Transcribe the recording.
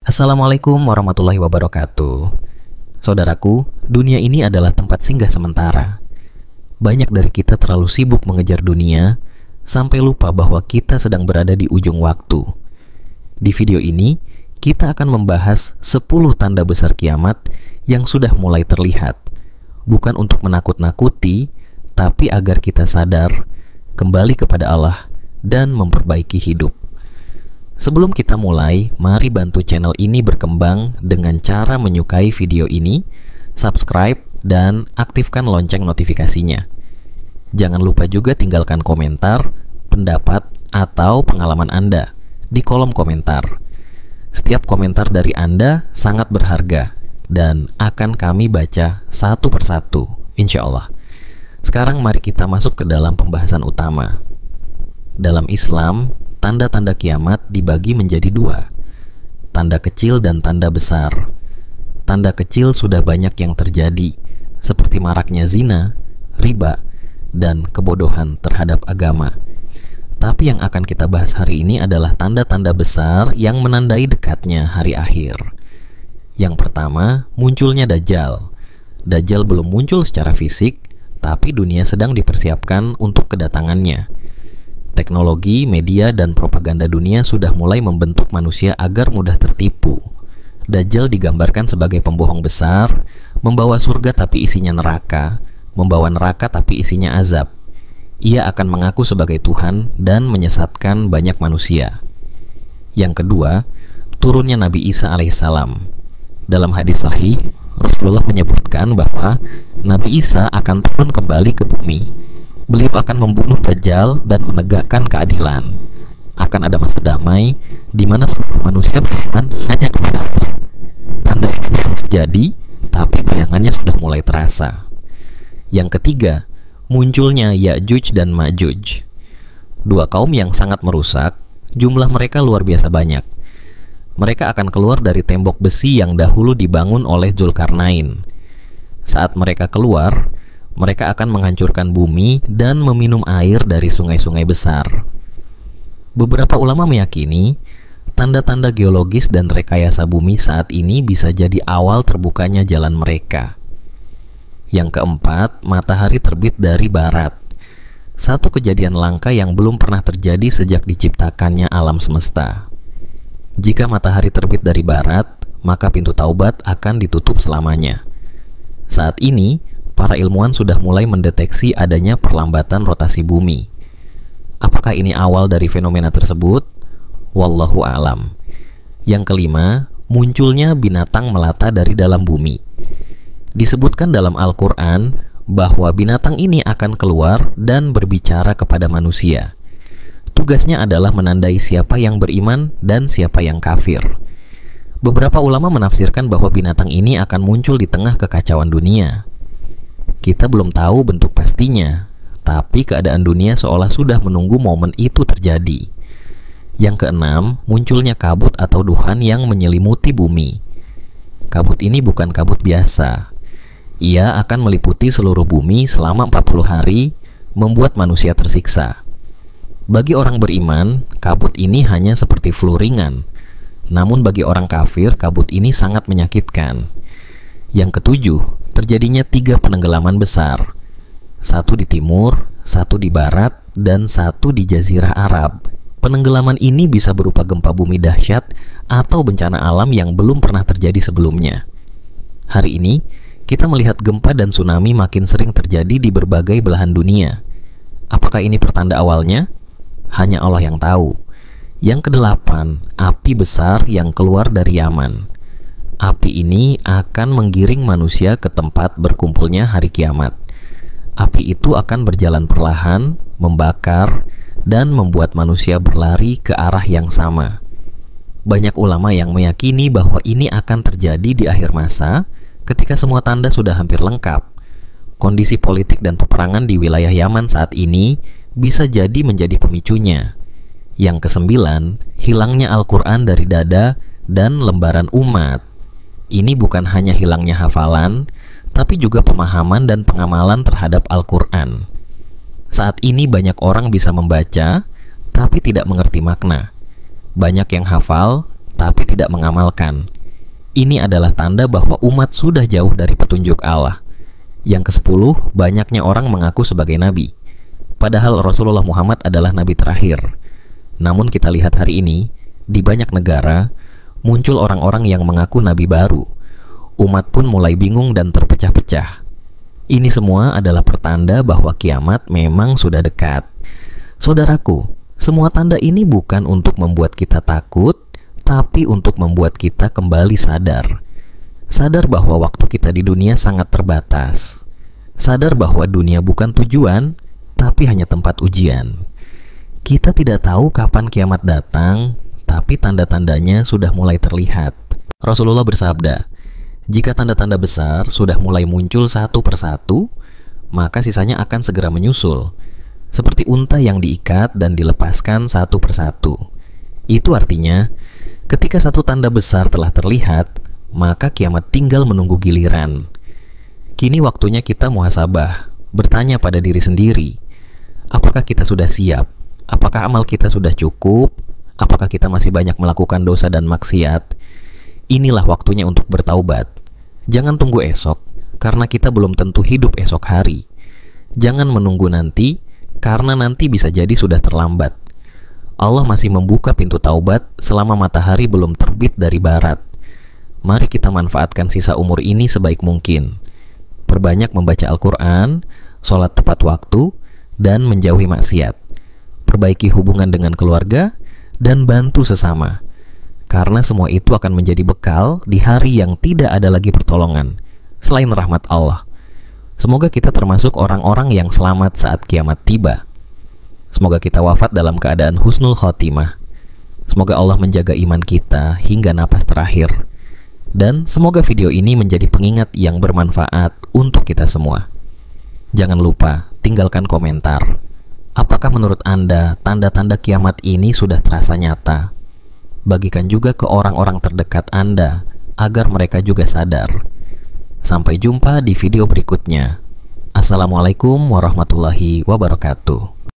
Assalamualaikum warahmatullahi wabarakatuh. Saudaraku, dunia ini adalah tempat singgah sementara. Banyak dari kita terlalu sibuk mengejar dunia sampai lupa bahwa kita sedang berada di ujung waktu. Di video ini, kita akan membahas 10 tanda besar kiamat yang sudah mulai terlihat. Bukan untuk menakut-nakuti, tapi agar kita sadar, kembali kepada Allah, dan memperbaiki hidup. Sebelum kita mulai, mari bantu channel ini berkembang dengan cara menyukai video ini, subscribe, dan aktifkan lonceng notifikasinya. Jangan lupa juga tinggalkan komentar, pendapat, atau pengalaman Anda di kolom komentar. Setiap komentar dari Anda sangat berharga dan akan kami baca satu persatu, insya Allah. Sekarang mari kita masuk ke dalam pembahasan utama. Dalam Islam, tanda-tanda kiamat dibagi menjadi 2, tanda kecil dan tanda besar. Tanda kecil sudah banyak yang terjadi, seperti maraknya zina, riba, dan kebodohan terhadap agama. Tapi yang akan kita bahas hari ini adalah tanda-tanda besar yang menandai dekatnya hari akhir. Yang pertama, munculnya Dajjal. Dajjal belum muncul secara fisik, tapi dunia sedang dipersiapkan untuk kedatangannya. Teknologi, media, dan propaganda dunia sudah mulai membentuk manusia agar mudah tertipu. Dajjal digambarkan sebagai pembohong besar, membawa surga tapi isinya neraka, membawa neraka tapi isinya azab. Ia akan mengaku sebagai Tuhan dan menyesatkan banyak manusia. Yang kedua, turunnya Nabi Isa alaihissalam. Dalam hadis sahih, Rasulullah menyebutkan bahwa Nabi Isa akan turun kembali ke bumi. Beliau akan membunuh Dajjal dan menegakkan keadilan. Akan ada masa damai di mana seluruh manusia beriman hanya kepada Allah. Tanda itu belum terjadi, tapi bayangannya sudah mulai terasa. Yang ketiga, munculnya Ya'juj dan Ma'juj. 2 kaum yang sangat merusak, jumlah mereka luar biasa banyak. Mereka akan keluar dari tembok besi yang dahulu dibangun oleh Dzulkarnain. Saat mereka keluar, mereka akan menghancurkan bumi dan meminum air dari sungai-sungai besar. Beberapa ulama meyakini tanda-tanda geologis dan rekayasa bumi saat ini bisa jadi awal terbukanya jalan mereka. Yang keempat, matahari terbit dari barat. Satu kejadian langka yang belum pernah terjadi sejak diciptakannya alam semesta. Jika matahari terbit dari barat, maka pintu taubat akan ditutup selamanya. Saat ini, para ilmuwan sudah mulai mendeteksi adanya perlambatan rotasi bumi. Apakah ini awal dari fenomena tersebut? Wallahu a'lam. Yang kelima, munculnya binatang melata dari dalam bumi. Disebutkan dalam Al-Quran bahwa binatang ini akan keluar dan berbicara kepada manusia. Tugasnya adalah menandai siapa yang beriman dan siapa yang kafir. Beberapa ulama menafsirkan bahwa binatang ini akan muncul di tengah kekacauan dunia. Kita belum tahu bentuk pastinya, tapi keadaan dunia seolah sudah menunggu momen itu terjadi. Yang keenam, munculnya kabut atau duhan yang menyelimuti bumi. Kabut ini bukan kabut biasa. Ia akan meliputi seluruh bumi selama 40 hari, membuat manusia tersiksa. Bagi orang beriman, kabut ini hanya seperti flu ringan. Namun bagi orang kafir, kabut ini sangat menyakitkan. Yang ketujuh, terjadinya 3 penenggelaman besar. 1 di timur, 1 di barat, dan 1 di Jazirah Arab. Penenggelaman ini bisa berupa gempa bumi dahsyat atau bencana alam yang belum pernah terjadi sebelumnya. Hari ini, kita melihat gempa dan tsunami makin sering terjadi di berbagai belahan dunia. Apakah ini pertanda awalnya? Hanya Allah yang tahu. Yang kedelapan, api besar yang keluar dari Yaman. Api ini akan menggiring manusia ke tempat berkumpulnya hari kiamat. Api itu akan berjalan perlahan, membakar, dan membuat manusia berlari ke arah yang sama. Banyak ulama yang meyakini bahwa ini akan terjadi di akhir masa ketika semua tanda sudah hampir lengkap. Kondisi politik dan peperangan di wilayah Yaman saat ini bisa jadi menjadi pemicunya. Yang kesembilan, hilangnya Al-Quran dari dada dan lembaran umat. Ini bukan hanya hilangnya hafalan, tapi juga pemahaman dan pengamalan terhadap Al-Quran. Saat ini banyak orang bisa membaca, tapi tidak mengerti makna. Banyak yang hafal, tapi tidak mengamalkan. Ini adalah tanda bahwa umat sudah jauh dari petunjuk Allah. Yang ke-10, banyaknya orang mengaku sebagai nabi, padahal Rasulullah Muhammad adalah nabi terakhir. Namun kita lihat hari ini, di banyak negara, muncul orang-orang yang mengaku nabi baru. Umat pun mulai bingung dan terpecah-pecah. Ini semua adalah pertanda bahwa kiamat memang sudah dekat. Saudaraku, semua tanda ini bukan untuk membuat kita takut, tapi untuk membuat kita kembali sadar. Sadar bahwa waktu kita di dunia sangat terbatas. Sadar bahwa dunia bukan tujuan, tapi hanya tempat ujian. Kita tidak tahu kapan kiamat datang, tapi tanda-tandanya sudah mulai terlihat. Rasulullah bersabda, jika tanda-tanda besar sudah mulai muncul satu persatu, maka sisanya akan segera menyusul, seperti unta yang diikat dan dilepaskan satu persatu. Itu artinya, ketika satu tanda besar telah terlihat, maka kiamat tinggal menunggu giliran. Kini waktunya kita muhasabah, bertanya pada diri sendiri, apakah kita sudah siap? Apakah amal kita sudah cukup? Apakah kita masih banyak melakukan dosa dan maksiat? Inilah waktunya untuk bertaubat. Jangan tunggu esok, karena kita belum tentu hidup esok hari. Jangan menunggu nanti, karena nanti bisa jadi sudah terlambat. Allah masih membuka pintu taubat selama matahari belum terbit dari barat. Mari kita manfaatkan sisa umur ini sebaik mungkin. Perbanyak membaca Al-Quran, sholat tepat waktu, dan menjauhi maksiat. Perbaiki hubungan dengan keluarga, dan bantu sesama. Karena semua itu akan menjadi bekal di hari yang tidak ada lagi pertolongan selain rahmat Allah. Semoga kita termasuk orang-orang yang selamat saat kiamat tiba. Semoga kita wafat dalam keadaan husnul khotimah. Semoga Allah menjaga iman kita hingga napas terakhir. Dan semoga video ini menjadi pengingat yang bermanfaat untuk kita semua. Jangan lupa tinggalkan komentar. Apakah menurut Anda tanda-tanda kiamat ini sudah terasa nyata? Bagikan juga ke orang-orang terdekat Anda agar mereka juga sadar. Sampai jumpa di video berikutnya. Assalamualaikum warahmatullahi wabarakatuh.